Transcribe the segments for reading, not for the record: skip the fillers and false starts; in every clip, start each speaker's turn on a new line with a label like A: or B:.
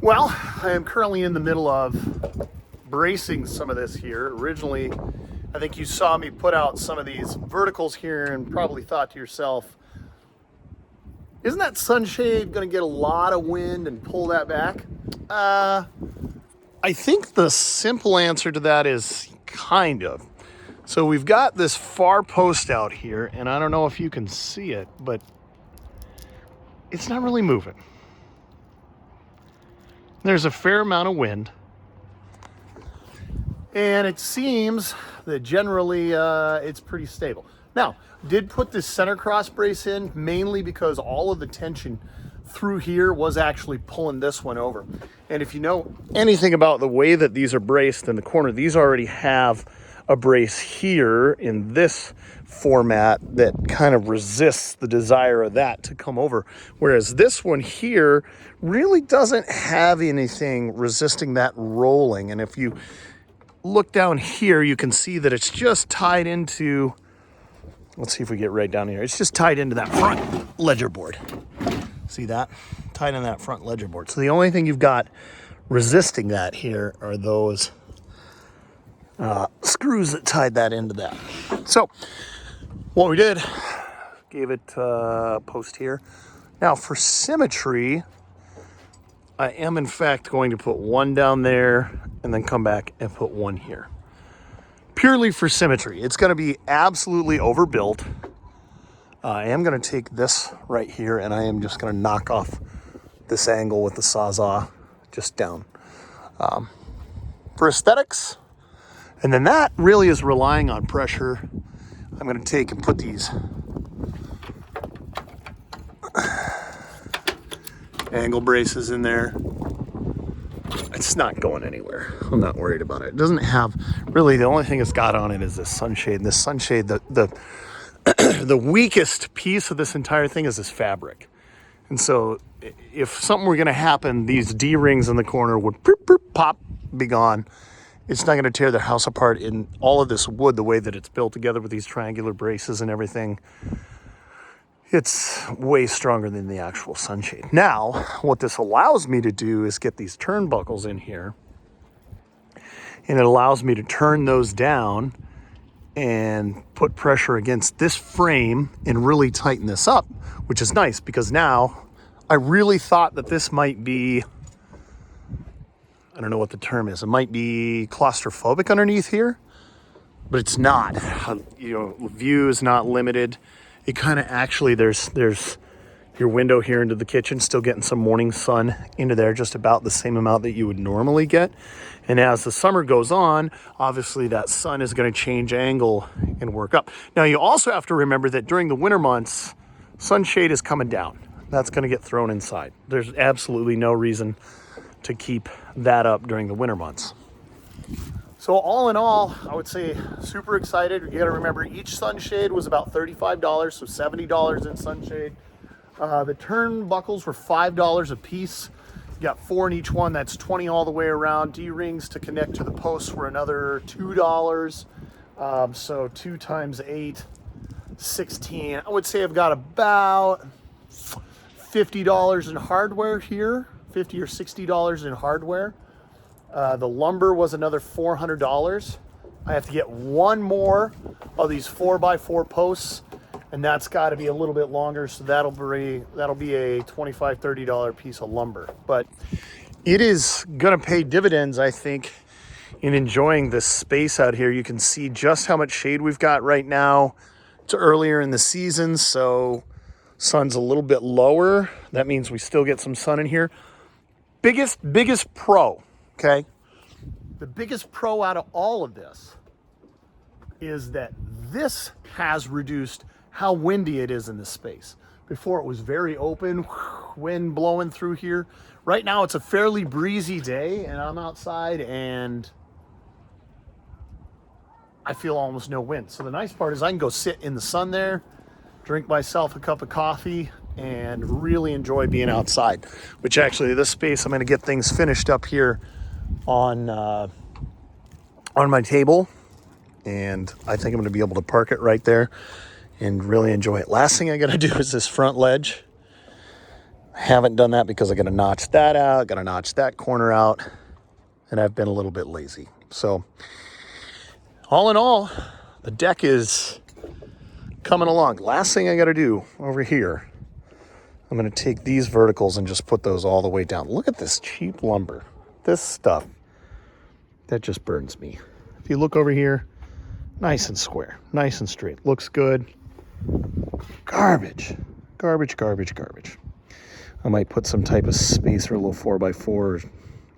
A: Well, I am currently in the middle of bracing some of this here. Originally, I think you saw me put out some of these verticals here and probably thought to yourself, isn't that sunshade going to get a lot of wind and pull that back? I think the simple answer to that is kind of. So we've got this far post out here, and I don't know if you can see it, but it's not really moving. There's a fair amount of wind, and it seems that generally it's pretty stable. Now, did put this center cross brace in mainly because all of the tension through here was actually pulling this one over. And if you know anything about the way that these are braced in the corner, these already have a brace here in this format that kind of resists the desire of that to come over. Whereas this one here really doesn't have anything resisting that rolling. And if you look down here, you can see that it's just tied into, let's see if we get right down here. It's just tied into that front ledger board. See that? Tied in that front ledger board. So the only thing you've got resisting that here are those screws that tied that into that. So what we did, gave it a post here. Now for symmetry, I am in fact going to put one down there and then come back and put one here. Purely for symmetry. It's going to be absolutely overbuilt. I am going to take this right here and I am just going to knock off this angle with the Sawzall just down. For aesthetics, and then that really is relying on pressure. I'm going to take and put these angle braces in there. It's not going anywhere. I'm not worried about it. It doesn't have, really the only thing it's got on it is this sunshade. And this sunshade, the weakest piece of this entire thing is this fabric. And so if something were going to happen, these D-rings in the corner would pop, be gone. It's not going to tear the house apart in all of this wood, the way that it's built together with these triangular braces and everything. It's way stronger than the actual sunshade. Now, what this allows me to do is get these turnbuckles in here, and it allows me to turn those down and put pressure against this frame and really tighten this up, which is nice because now I really thought that this might be, I don't know what the term is. It might be claustrophobic underneath here, but it's not. You know, view is not limited. It kind of actually, there's your window here into the kitchen, still getting some morning sun into there, just about the same amount that you would normally get. And as the summer goes on, obviously that sun is going to change angle and work up. Now you also have to remember that during the winter months, sunshade is coming down. That's going to get thrown inside. There's absolutely no reason to keep that up during the winter months. So all in all, I would say super excited. You got to remember each sunshade was about $35, so $70 in sunshade. The turnbuckles were $5 a piece. You got 4 in each one. That's $20 all the way around. D-rings to connect to the posts were another $2. So 2 times 8, 16. I would say I've got about $50 in hardware here, $50 or $60 in hardware. The lumber was another $400. I have to get one more of these 4x4 posts, and that's got to be a little bit longer, so that'll be a $25, $30 piece of lumber. But it is going to pay dividends, I think, in enjoying this space out here. You can see just how much shade we've got right now. It's earlier in the season, so sun's a little bit lower. That means we still get some sun in here. Biggest pro, okay? The biggest pro out of all of this is that this has reduced how windy it is in this space. Before it was very open, wind blowing through here. Right now it's a fairly breezy day and I'm outside and I feel almost no wind. So the nice part is I can go sit in the sun there, drink myself a cup of coffee, and really enjoy being outside. Which actually, this space, I'm going to get things finished up here on my table, and I think I'm going to be able to park it right there and really enjoy it. Last thing I got to do is this front ledge, Haven't done that because I got to notch that out, got to notch that corner out, and I've been a little bit lazy. So all in all, the deck is coming along. Last thing I got to do over here, I'm going to take these verticals and just put those all the way down. Look at this cheap lumber. This stuff, that just burns me. If you look over here, nice and square, nice and straight. Looks good. Garbage, garbage, garbage, garbage. I might put some type of spacer, a little 4x4, or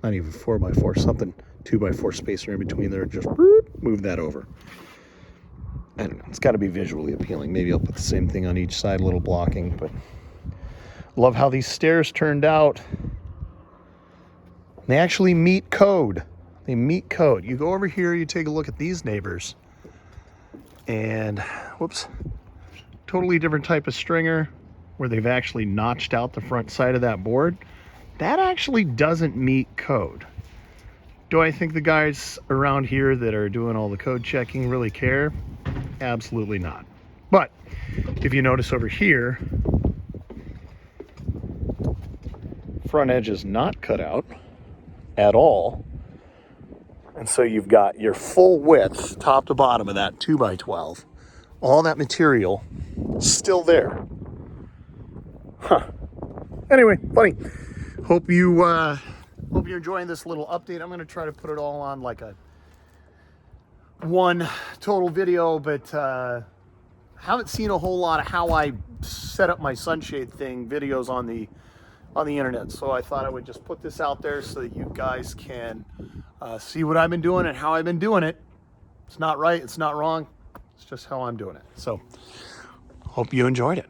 A: not even 4x4, something 2x4 spacer in between there. Just move that over. I don't know. It's got to be visually appealing. Maybe I'll put the same thing on each side, a little blocking. But love how these stairs turned out. They actually meet code. They meet code. You go over here, you take a look at these neighbors. And, whoops, totally different type of stringer where they've actually notched out the front side of that board. That actually doesn't meet code. Do I think the guys around here that are doing all the code checking really care? Absolutely not. But if you notice over here, front edge is not cut out at all. And so you've got your full width, top to bottom of that 2x12. All that material still there. Huh. Anyway, funny. Hope you're enjoying this little update. I'm going to try to put it all on like a one total video, but haven't seen a whole lot of how I set up my sunshade thing videos on the internet. So I thought I would just put this out there so that you guys can see what I've been doing and how I've been doing it. It's not right, it's not wrong, it's just how I'm doing it. So hope you enjoyed it.